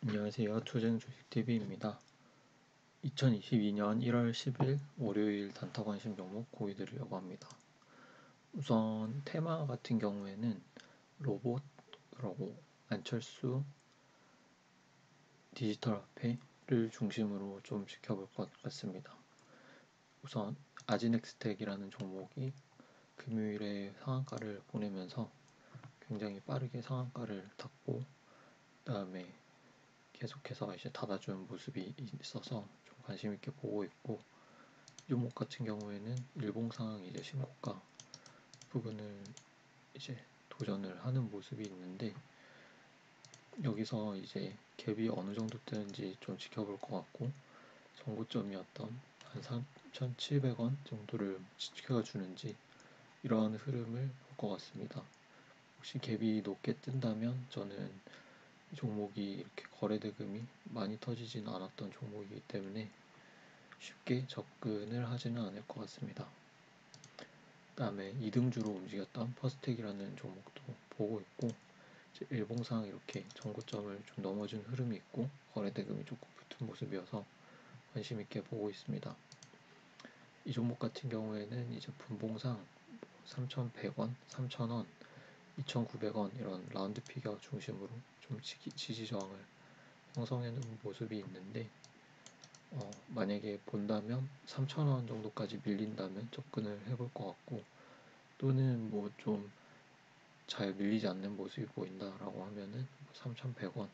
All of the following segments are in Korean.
안녕하세요. 투쟁 주식TV입니다. 2022년 1월 10일 월요일 단타 관심 종목 보여드리려고 합니다. 우선 테마 같은 경우에는 로봇, 그리고 안철수, 디지털 화폐를 중심으로 좀 지켜볼 것 같습니다. 우선 아지넥스텍이라는 종목이 금요일에 상한가를 보내면서 굉장히 빠르게 상한가를 탔고, 그 다음에 계속해서 이제 닫아주는 모습이 있어서 좀 관심 있게 보고 있고, 이 종목 같은 경우에는 일봉상 이제 신고가 부분을 이제 도전을 하는 모습이 있는데, 여기서 이제 갭이 어느 정도 뜨는지 좀 지켜볼 것 같고, 전고점이었던 한 3,700원 정도를 지켜주는지 이러한 흐름을 볼 것 같습니다. 혹시 갭이 높게 뜬다면 저는 이 종목이 이렇게 거래대금이 많이 터지진 않았던 종목이기 때문에 쉽게 접근을 하지는 않을 것 같습니다. 그 다음에 2등주로 움직였던 퍼스텍이라는 종목도 보고 있고, 일봉상 이렇게 전고점을 좀 넘어준 흐름이 있고 거래대금이 조금 붙은 모습이어서 관심 있게 보고 있습니다. 이 종목 같은 경우에는 이제 분봉상 3,100원, 3,000원, 2,900원 이런 라운드 피겨 중심으로 좀 지지 저항을 형성해 놓은 모습이 있는데, 만약에 본다면 3,000원 정도까지 밀린다면 접근을 해볼 것 같고, 또는 뭐 좀 잘 밀리지 않는 모습이 보인다라고 하면은 3,100원,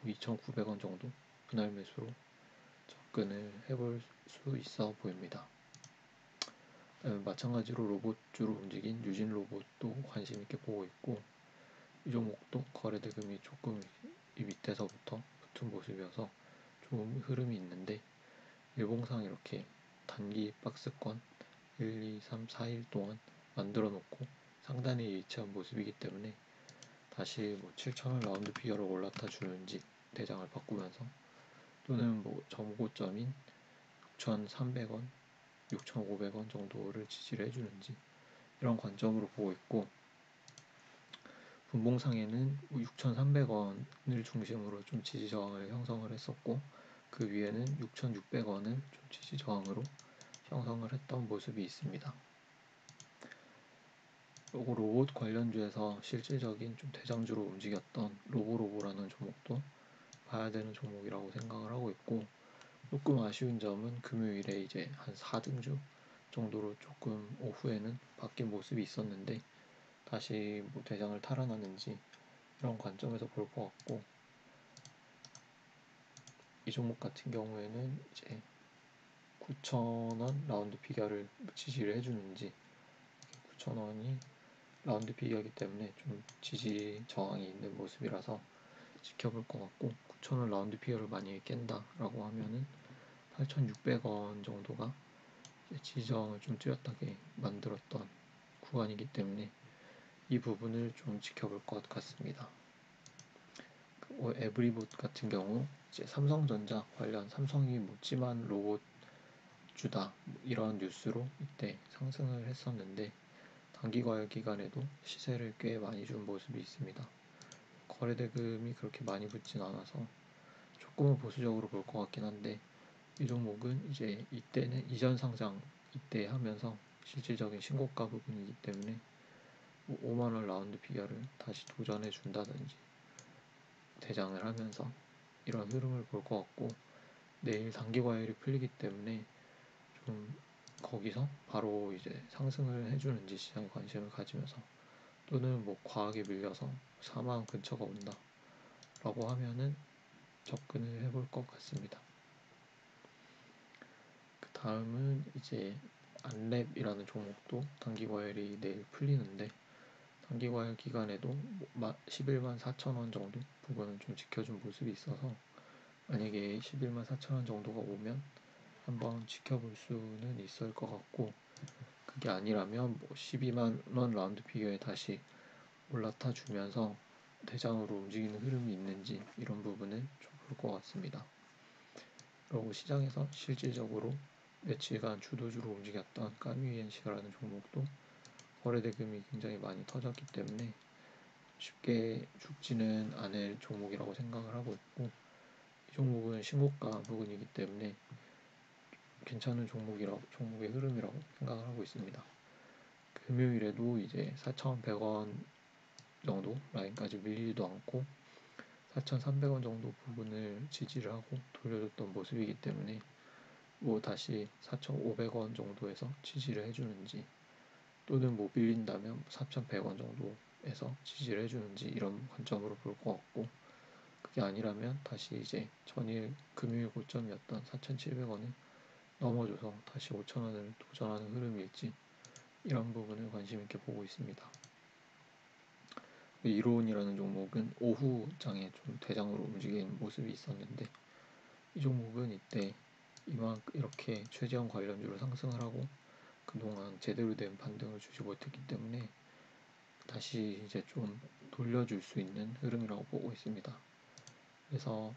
2,900원 정도 분할 매수로 접근을 해볼 수 있어 보입니다. 마찬가지로 로봇주로 움직인 유진 로봇도 관심 있게 보고 있고, 이 종목도 거래대금이 조금 이 밑에서부터 붙은 모습이어서 좋은 흐름이 있는데, 일봉상 이렇게 단기 박스권 1, 2, 3, 4일 동안 만들어 놓고 상단에 위치한 모습이기 때문에 다시 뭐 7,000원 라운드 피겨로 올라타 주는지 대장을 바꾸면서, 또는 뭐 정고점인 6,300원, 6,500원 정도를 지지를 해주는지 이런 관점으로 보고 있고, 분봉상에는 6,300원을 중심으로 좀 지지 저항을 형성을 했었고, 그 위에는 6,600원을 좀 지지 저항으로 형성을 했던 모습이 있습니다. 그리고 로봇 관련주에서 실질적인 좀 대장주로 움직였던 로보로보라는 종목도 봐야 되는 종목이라고 생각을 하고 있고, 조금 아쉬운 점은 금요일에 이제 한 4등주 정도로 조금 오후에는 바뀐 모습이 있었는데, 다시 뭐 대장을 탈환하는지 이런 관점에서 볼 것 같고, 이 종목 같은 경우에는 이제 9,000원 라운드 피겨를 지지를 해주는지, 9,000원이 라운드 피겨이기 때문에 좀 지지 저항이 있는 모습이라서 지켜볼 것 같고, 9,000원 라운드 피겨를 만약에 깬다라고 하면은 8,600원 정도가 지지 저항을 좀 뚜렷하게 만들었던 구간이기 때문에 이 부분을 좀 지켜볼 것 같습니다. 에브리봇 같은 경우 이제 삼성전자 관련, 삼성이 묻지만 로봇 주다 이런 뉴스로 이때 상승을 했었는데, 단기 과열 기간에도 시세를 꽤 많이 준 모습이 있습니다. 거래대금이 그렇게 많이 붙진 않아서 조금은 보수적으로 볼 것 같긴 한데, 이 종목은 이제 이때는 이전 상장 이때 하면서 실질적인 신고가 부분이기 때문에 5만원 라운드 피겨를 다시 도전해 준다든지 대장을 하면서 이런 흐름을 볼 것 같고, 내일 단기 과열이 풀리기 때문에 좀 거기서 바로 이제 상승을 해주는지 시장에 관심을 가지면서, 또는 뭐 과하게 밀려서 4만원 근처가 온다 라고 하면은 접근을 해볼 것 같습니다. 그 다음은 이제 안랩이라는 종목도 단기 과열이 내일 풀리는데, 단기 과열 기간에도 11만 4천원 정도 부분은 좀 지켜준 모습이 있어서, 만약에 11만 4천원 정도가 오면 한번 지켜볼 수는 있을 것 같고, 그게 아니라면 뭐 12만원 라운드 피겨에 다시 올라타 주면서 대장으로 움직이는 흐름이 있는지 이런 부분을 좀 볼 것 같습니다. 그리고 시장에서 실질적으로 며칠간 주도주로 움직였던 까뮤이엔시가라는 종목도 거래대금이 굉장히 많이 터졌기 때문에 쉽게 죽지는 않을 종목이라고 생각을 하고 있고, 이 종목은 신고가 부근이기 때문에 괜찮은 종목의 흐름이라고 생각을 하고 있습니다. 금요일에도 이제 4,100원 정도 라인까지 밀리지도 않고 4,300원 정도 부분을 지지를 하고 돌려줬던 모습이기 때문에 뭐 다시 4,500원 정도에서 지지를 해주는지 또는 뭐 밀린다면 4,100원 정도에서 지지를 해주는지 이런 관점으로 볼 것 같고, 그게 아니라면 다시 이제 전일 금요일 고점이었던 4,700원을 넘어줘서 다시 5,000원을 도전하는 흐름일지 이런 부분을 관심 있게 보고 있습니다. 이로운이라는 종목은 오후장에 좀 대장으로 움직이는 모습이 있었는데, 이 종목은 이때 이렇게 최재형 관련주로 상승을 하고 그동안 제대로 된 반등을 주지 못했기 때문에 다시 이제 좀 돌려줄 수 있는 흐름이라고 보고 있습니다. 그래서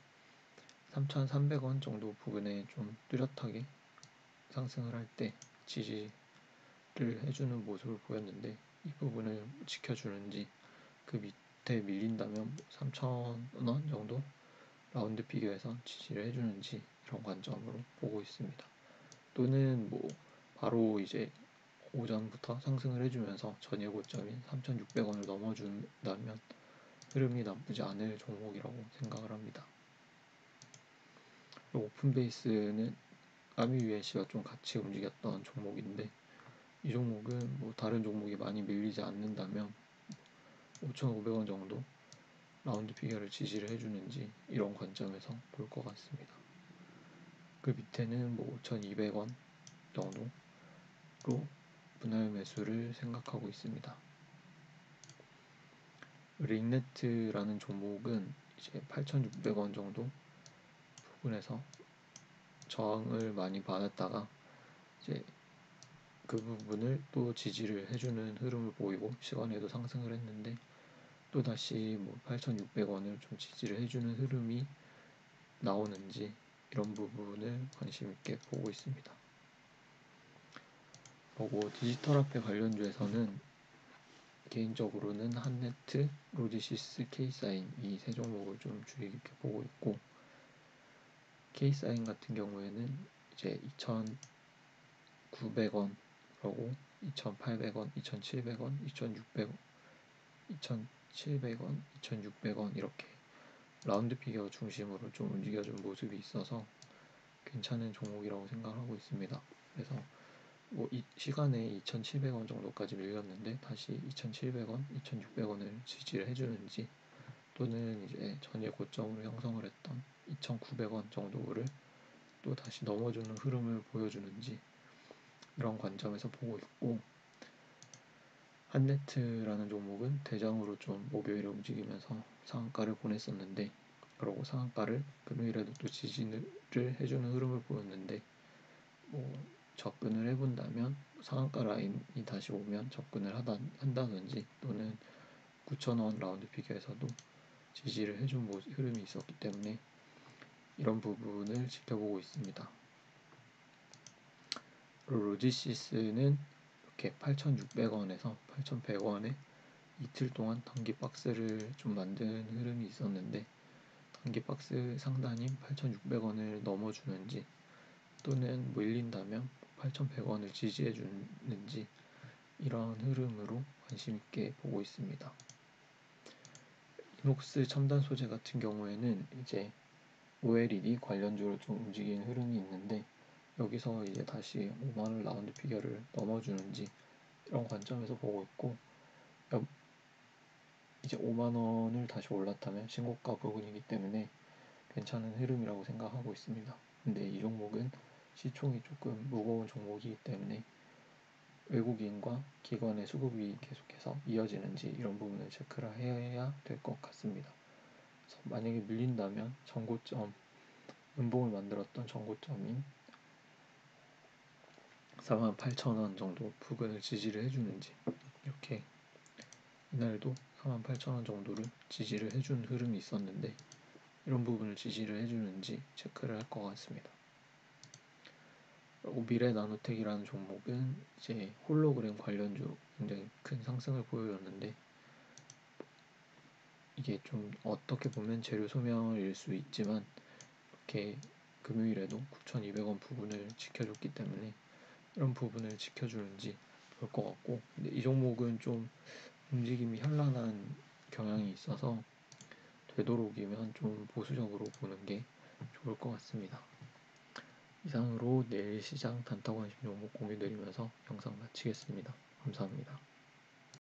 3,300원 정도 부분에 좀 뚜렷하게 상승을 할 때 지지를 해주는 모습을 보였는데, 이 부분을 지켜주는지 그 밑에 밀린다면 3,000원 정도 라운드 피겨에서 지지를 해주는지 이런 관점으로 보고 있습니다. 또는 뭐 바로 이제 오전부터 상승을 해주면서 전일 고점인 3,600원을 넘어준다면 흐름이 나쁘지 않을 종목이라고 생각을 합니다. 오픈베이스는 아미유엔씨와 좀 같이 움직였던 종목인데, 이 종목은 뭐 다른 종목이 많이 밀리지 않는다면 5,500원 정도 라운드 피겨를 지지를 해주는지 이런 관점에서 볼 것 같습니다. 그 밑에는 뭐 5,200원 정도로 분할 매수를 생각하고 있습니다. 링네트라는 종목은 이제 8,600원 정도 부분에서 저항을 많이 받았다가 이제 그 부분을 또 지지를 해주는 흐름을 보이고 시간에도 상승을 했는데, 또다시 뭐 8,600원을 좀 지지를 해주는 흐름이 나오는지 이런 부분을 관심 있게 보고 있습니다. 그리고 디지털 화폐 관련주에서는 개인적으로는 한네트, 로지시스, K사인 이 세 종목을 좀 주의 깊게 보고 있고, K사인 같은 경우에는 이제 2,900원하고 2,800원, 2,700원, 2,600원, 2,700원, 2,600원 이렇게 라운드 피겨 중심으로 좀 움직여준 모습이 있어서 괜찮은 종목이라고 생각하고 있습니다. 그래서 뭐 이 시간에 2,700원 정도까지 밀렸는데 다시 2,700원, 2,600원을 지지를 해주는지, 또는 이제 전일 고점으로 형성을 했던 2,900원 정도를 또 다시 넘어주는 흐름을 보여주는지 이런 관점에서 보고 있고, 한네트라는 종목은 대장으로 좀 목요일에 움직이면서 상한가를 보냈었는데, 그러고 상한가를 금요일에도 또 지지를 해주는 흐름을 보였는데, 뭐 접근을 해본다면 상한가 라인이 다시 오면 접근을 한다든지, 또는 9,000원 라운드 피겨에서도 지지를 해준 흐름이 있었기 때문에 이런 부분을 지켜보고 있습니다. 로지시스는 이렇게 8,600원에서 8,100원에 이틀 동안 단기 박스를 좀 만드는 흐름이 있었는데, 단기 박스 상단인 8,600원을 넘어주는지 또는 밀린다면 8,100원을 지지해 주는지 이런 흐름으로 관심 있게 보고 있습니다. 이녹스 첨단 소재 같은 경우에는 이제 OLED 관련주로 좀 움직이는 흐름이 있는데, 여기서 이제 다시 5만원 라운드 피겨를 넘어주는지 이런 관점에서 보고 있고, 이제 5만원을 다시 올랐다면 신고가 부근이기 때문에 괜찮은 흐름이라고 생각하고 있습니다. 근데 이 종목은 시총이 조금 무거운 종목이기 때문에 외국인과 기관의 수급이 계속해서 이어지는지 이런 부분을 체크를 해야 될 것 같습니다. 그래서 만약에 밀린다면 전고점, 음봉을 만들었던 전고점인 48,000원 정도 부근을 지지를 해주는지, 이렇게 이날도 48,000원 정도를 지지를 해준 흐름이 있었는데 이런 부분을 지지를 해주는지 체크를 할 것 같습니다. 그리고 미래나노텍이라는 종목은 이제 홀로그램 관련주 굉장히 큰 상승을 보여줬는데, 이게 좀 어떻게 보면 재료 소멸일 수 있지만 이렇게 금요일에도 9,200원 부분을 지켜줬기 때문에 이런 부분을 지켜주는지 볼 것 같고, 근데 이 종목은 좀 움직임이 현란한 경향이 있어서 되도록이면 좀 보수적으로 보는 게 좋을 것 같습니다. 이상으로 내일 시장 단타관심 종목 공유드리면서 영상 마치겠습니다. 감사합니다.